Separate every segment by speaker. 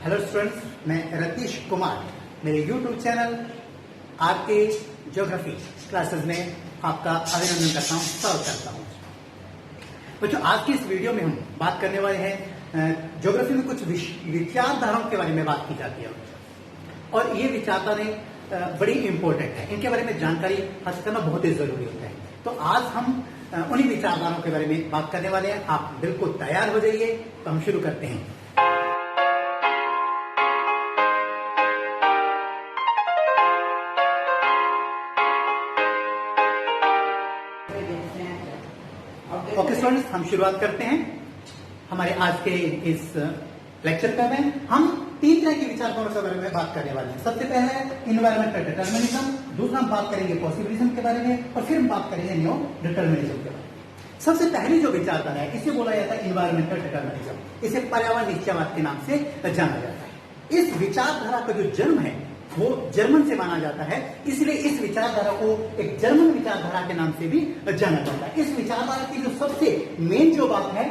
Speaker 1: Hello students, मैं रतीश कुमार मेरे YouTube channel आपके ज्योग्राफी क्लासेस में आपका अभिनंदन करता हूँ, स्वागत करता हूँ। बच्चों, आज की इस वीडियो में हम बात करने वाले हैं ज्योग्राफी में कुछ विचारधाराओं के बारे में बात की जाती है और ये विचारधाराएं बड़ी इंपॉर्टेंट है। इनके बारे में जानकारी हासिल करना बहुत ही जरूरी होता है। तो आज हम उन्हीं विचारधाराओं के बारे में बात करने वाले हैं। आप बिल्कुल तैयार हो जाइए, तो हम शुरू करते हैं। ओके स्टूडेंट्स, हम शुरुआत करते हैं हमारे आज के इस लेक्चर का। में हम तीन तरह की विचारधाराओं के बारे में बात करने वाले हैं। सबसे पहला है इन्वायरमेंटल डिटर्मिनिज्म, दूसरा हम बात करेंगे पॉसिबिलिज्म के बारे में, और फिर हम बात करेंगे न्यू डिटर्मिनिज्म के बारे में। सबसे पहली जो विचारधारा है, इसे बोला जाता है इन्वायरमेंटल डिटर्मिनिज्म। इसे पर्यावरण निश्चयवाद के नाम से जाना जाता है। इस विचारधारा का जो जन्म है वो जर्मन से माना जाता है, इसलिए इस विचारधारा को एक जर्मन विचारधारा के नाम से भी जाना जाता है। इस विचारधारा की जो सबसे मेन जो बात है,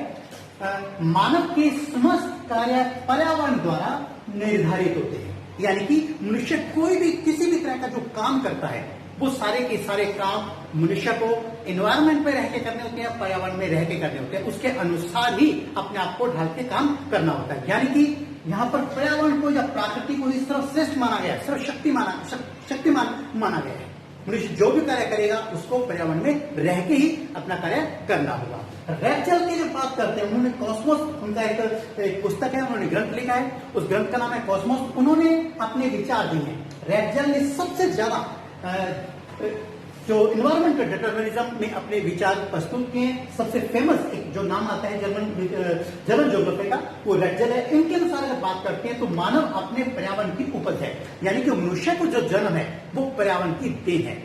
Speaker 1: मानव के समस्त कार्य पर्यावरण द्वारा निर्धारित होते हैं। यानी कि मनुष्य कोई भी किसी भी तरह का जो काम करता है, वो सारे के सारे काम मनुष्य को एनवायरमेंट में रह के करने होते हैं, पर्यावरण में रह के करने होते हैं। उसके अनुसार ही अपने आप को ढाल के काम करना होता है। यानी कि यहाँ पर पर्यावरण को या प्रकृति को ही सर्वश्रेष्ठ माना गया है, शक्तिमान माना गया है। मनुष्य जो भी कार्य करेगा उसको पर्यावरण में रह के ही अपना कार्य करना होगा। रैचल की जब बात करते हैं, उन्होंने कॉस्मोस, उनका एक पुस्तक है, उन्होंने ग्रंथ लिखा है, उस ग्रंथ का नाम है कॉस्मोस। उन्होंने अपने विचार दिए हैं। रैचल ने सबसे ज्यादा जो इन्वायरमेंटल डिटर्मिनिज्म में अपने विचार प्रस्तुत किए हैं। सबसे फेमस एक जो नाम आता है जर्मन ज्योग्राफर का, वो रैचल है। इनके अनुसार अगर बात करते हैं तो मानव अपने पर्यावरण की उपज है। यानी कि मनुष्य को जो जन्म है वो पर्यावरण की देन है।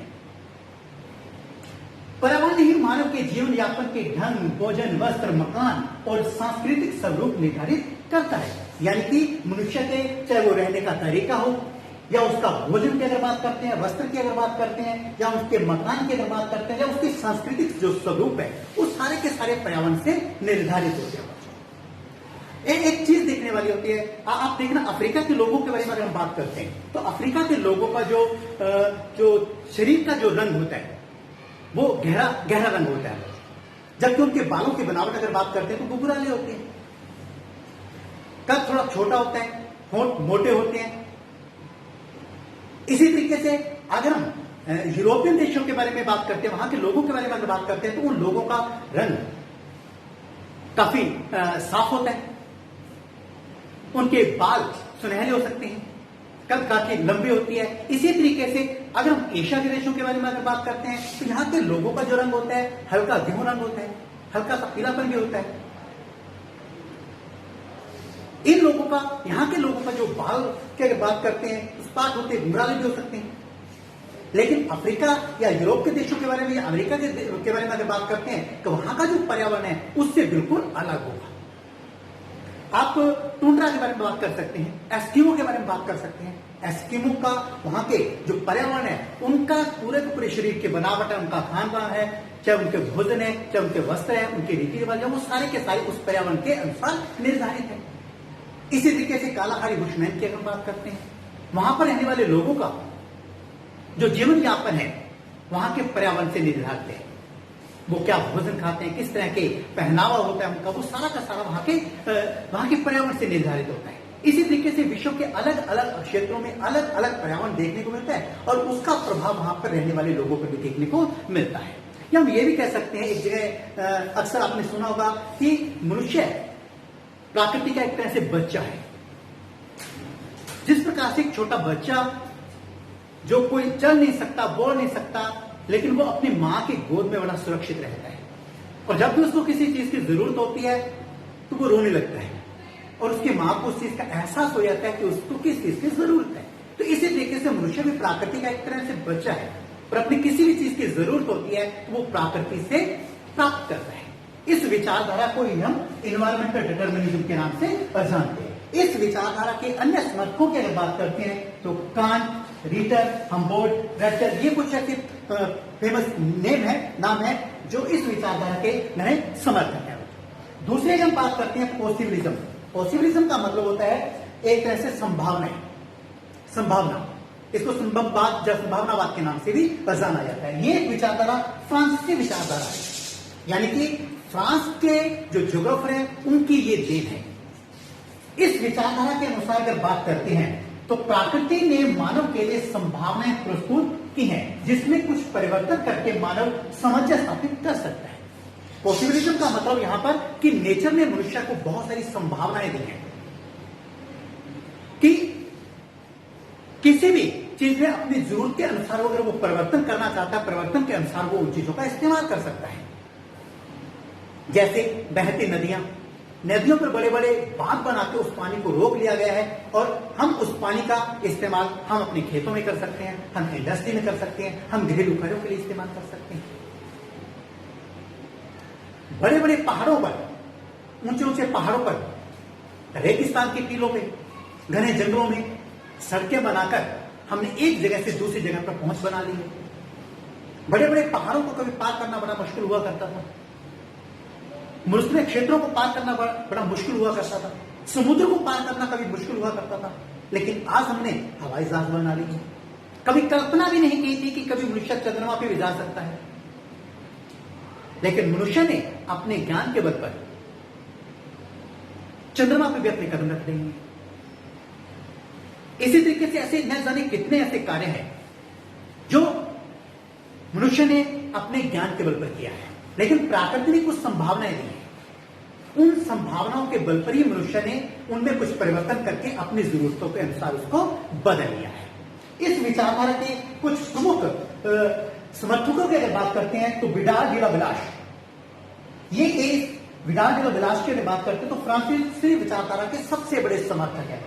Speaker 1: पर्यावरण ही मानव के जीवन यापन के ढंग, भोजन, वस्त्र, मकान और सांस्कृतिक स्वरूप निर्धारित करता है। यानी कि मनुष्य के चाहे वो रहने का तरीका हो, या उसका भोजन की अगर बात करते हैं, वस्त्र की अगर बात करते हैं, या उसके मकान की अगर बात करते हैं, या उसके सांस्कृतिक जो स्वरूप है, वो सारे के सारे पर्यावरण से निर्धारित होते हैं। एक चीज देखने वाली होती है, आप देखना अफ्रीका के लोगों के बारे में अगर हम बात करते हैं तो अफ्रीका के लोगों का जो शरीर का जो रंग होता है वो गहरा रंग होता है, जबकि उनके बालों की बनावट अगर बात करते हैं तो गुबराले होते हैं। कद थोड़ा छोटा होता है, होंठ मोटे होते हैं। इसी तरीके से अगर हम यूरोपियन देशों के बारे में बात करते हैं, वहां के लोगों के बारे में अगर बात करते हैं तो उन लोगों का रंग काफी साफ होता है, उनके बाल सुनहरे हो सकते हैं, कद काफी लंबी होती है। इसी तरीके से अगर हम एशिया के देशों के बारे में अगर बात करते हैं तो यहाँ के लोगों का जो रंग होता है हल्का गेहूं रंग होता है, हल्का सा पीलापन भी होता है। इन लोगों का, यहाँ के लोगों का जो बाल की अगर बात करते हैं, इस्पात होते हैं, गुमराले भी हो सकते हैं। लेकिन अफ्रीका या यूरोप के देशों के बारे में या अमेरिका के बारे में अगर बात करते हैं तो वहां का जो पर्यावरण है उससे बिल्कुल अलग होगा। आप टुंड्रा के बारे में बात कर सकते हैं, एस्किमो के बारे में बात कर सकते हैं। एस्किमो का वहां के जो पर्यावरण है, उनका पूरे के पूरे शरीर की बनावट है, उनका खान पान है, चाहे उनके भोजन है, चाहे उनके वस्त्र है, उनके रीति रिवाज है, वो सारे के सारे उस पर्यावरण के अनुसार निर्धारित है। इसी तरीके से कालाहारी बुशमैन की अगर बात करते हैं, वहां पर रहने वाले लोगों का जो जीवन यापन है वहां के पर्यावरण से निर्धारित है। वो क्या भोजन खाते हैं, किस तरह के पहनावा होता है उनका, वो सारा का सारा वहां के पर्यावरण से निर्धारित होता है। इसी तरीके से विश्व के अलग अलग क्षेत्रों में अलग अलग पर्यावरण देखने को मिलता है और उसका प्रभाव वहां पर रहने वाले लोगों पर भी देखने को मिलता है। या हम ये भी कह सकते हैं, एक जगह अक्सर आपने सुना होगा कि मनुष्य प्रकृति का एक तरह से बच्चा है। जिस प्रकार से एक छोटा बच्चा जो कोई चल नहीं सकता, बोल नहीं सकता, लेकिन वो अपनी मां की गोद में बड़ा सुरक्षित रहता है, और जब भी उसको किसी चीज की जरूरत होती है तो वो रोने लगता है और उसकी मां को उस चीज का एहसास हो जाता है कि उसको किस चीज की जरूरत है। तो इसी तरीके से मनुष्य भी प्रकृति का एक तरह से बच्चा है, पर अपनी किसी भी चीज की जरूरत होती है तो वो प्रकृति से प्राप्त करता है। इस विचारधारा को ही हम इन्वायरमेंटल डिटर्मिनिज्म के नाम से जानते हैं। इस विचारधारा के अन्य समर्थकों की अगर बात करते हैं तो कांट, रीटर, हम्बोल्ट, रैचल, ये कुछ ऐसे फेमस नाम है जो इस विचारधारा के नए समर्थक हैं। दूसरे हम बात करते हैं पॉसिबिलिज्म। पॉसिबिलिज्म का मतलब होता है एक तरह से संभावना, इसको संभावनावाद के नाम से भी जाना जाता है। ये एक विचारधारा फ्रांसीसी विचारधारा है, यानी कि फ्रांस के जो ज्योग्राफर हैं उनकी ये देन है। इस विचारधारा के अनुसार अगर बात करते हैं तो प्रकृति ने मानव के लिए संभावनाएं प्रस्तुत की हैं, जिसमें कुछ परिवर्तन करके मानव सामंजस्य स्थापित कर सकता है। पॉसिबिलिज्म का मतलब यहां पर कि नेचर ने मनुष्य को बहुत सारी संभावनाएं दी हैं कि किसी भी चीज में अपनी जरूरत के अनुसार अगर वो परिवर्तन करना चाहता है, परिवर्तन के अनुसार वो उन चीजों का इस्तेमाल कर सकता है। जैसे बहती नदियों पर बड़े बड़े बांध बनाकर उस पानी को रोक लिया गया है और हम उस पानी का इस्तेमाल हम अपने खेतों में कर सकते हैं, हम इंडस्ट्री में कर सकते हैं, हम घरेलू कार्यों के लिए इस्तेमाल कर सकते हैं। बड़े बड़े पहाड़ों पर, ऊंचे ऊंचे पहाड़ों पर, रेगिस्तान के टीलों पे, घने जंगलों में सड़कें बनाकर हमने एक जगह से दूसरी जगह पर पहुंच बना ली है। बड़े बड़े पहाड़ों को कभी पार करना बड़ा मुश्किल हुआ करता था, मरुस्थलीय क्षेत्रों को पार करना बड़ा मुश्किल हुआ करता था, समुद्र को पार करना कभी मुश्किल हुआ करता था, लेकिन आज हमने हवाई जहाज बना ली है। कभी कल्पना भी नहीं की थी कि कभी मनुष्य चंद्रमा पे भी जा सकता है, लेकिन मनुष्य ने अपने ज्ञान के बल पर चंद्रमा पे भी अपने कदम रख दिए हैं। इसी तरीके से ऐसे न जाने कितने ऐसे कार्य हैं जो मनुष्य ने अपने ज्ञान के बल पर किया है, लेकिन प्रकृति ने कुछ संभावनाएं दी हैं। उन संभावनाओं के बल पर ही मनुष्य ने उनमें कुछ परिवर्तन करके अपनी जरूरतों के अनुसार उसको बदल लिया है। इस विचारधारा के कुछ प्रमुख समर्थकों की अगर बात करते हैं तो विडाल डी ला ब्लाश, ये एक विडाल डी ला ब्लाश की अगर बात करते हैं तो फ्रांसीसी विचारधारा के सबसे बड़े समर्थक है।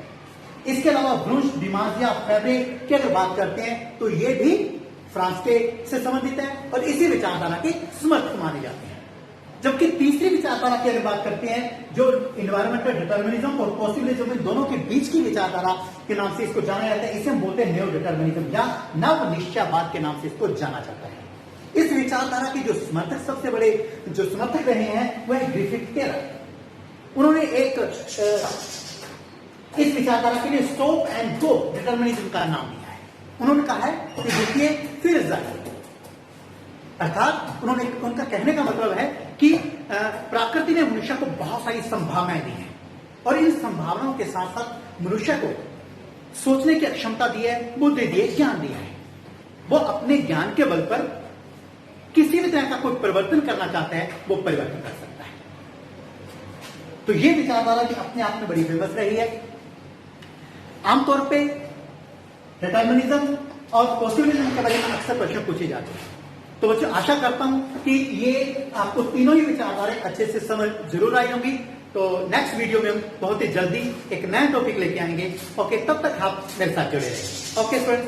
Speaker 1: इसके अलावा ब्रूस डिमाजिया फेब्रे की अगर बात करते हैं तो ये भी फ्रांस के से संबंधित है और इसी विचारधारा के समर्थक माने जाते हैं। जबकि तीसरी विचारधारा की अगर बात करते हैं जो इन्वायरमेंटल डिटर्मिनिज्म और पॉसिबिलिज्म, इन दोनों के बीच की विचारधारा के नाम से इसको जाना जाता है। इसे हम बोलते हैं न्यू डिटर्मिनिज्म या नव निश्चयवाद के नाम से इसको जाना जाता है। इस विचारधारा के जो समर्थक सबसे बड़े जो समर्थक रहे हैं वह ग्रिफिथ टेलर। उन्होंने एक इस विचारधारा के लिए स्टॉप एंड गो डिटर्मिनिज्म का नाम दिया है। उन्होंने कहा है कि देखिए फिर जाइए, अर्थात उन्होंने उनका कहने का मतलब है कि प्रकृति ने मनुष्य को बहुत सारी संभावनाएं दी हैं और इन संभावनाओं के साथ साथ मनुष्य को सोचने की क्षमता दी है, बुद्धि दी है, ज्ञान दिया है। वो अपने ज्ञान के बल पर किसी भी तरह का कोई परिवर्तन करना चाहता है, वो परिवर्तन कर सकता है। तो ये विचारधारा भी अपने आप में बड़ी फेमस रही है। आमतौर पे डिटर्मिनिज्म और पॉसिबिलिज्म के बारे में अक्सर प्रश्न पूछे जाते हैं। तो बच्चों आशा करता हूं कि ये आपको तीनों ही विचारधाराएं अच्छे से समझ जरूर आई होंगी। तो नेक्स्ट वीडियो में हम बहुत ही जल्दी एक नया टॉपिक लेके आएंगे। ओके, तब तक आप मेरे साथ जुड़े रहें। Okay friends.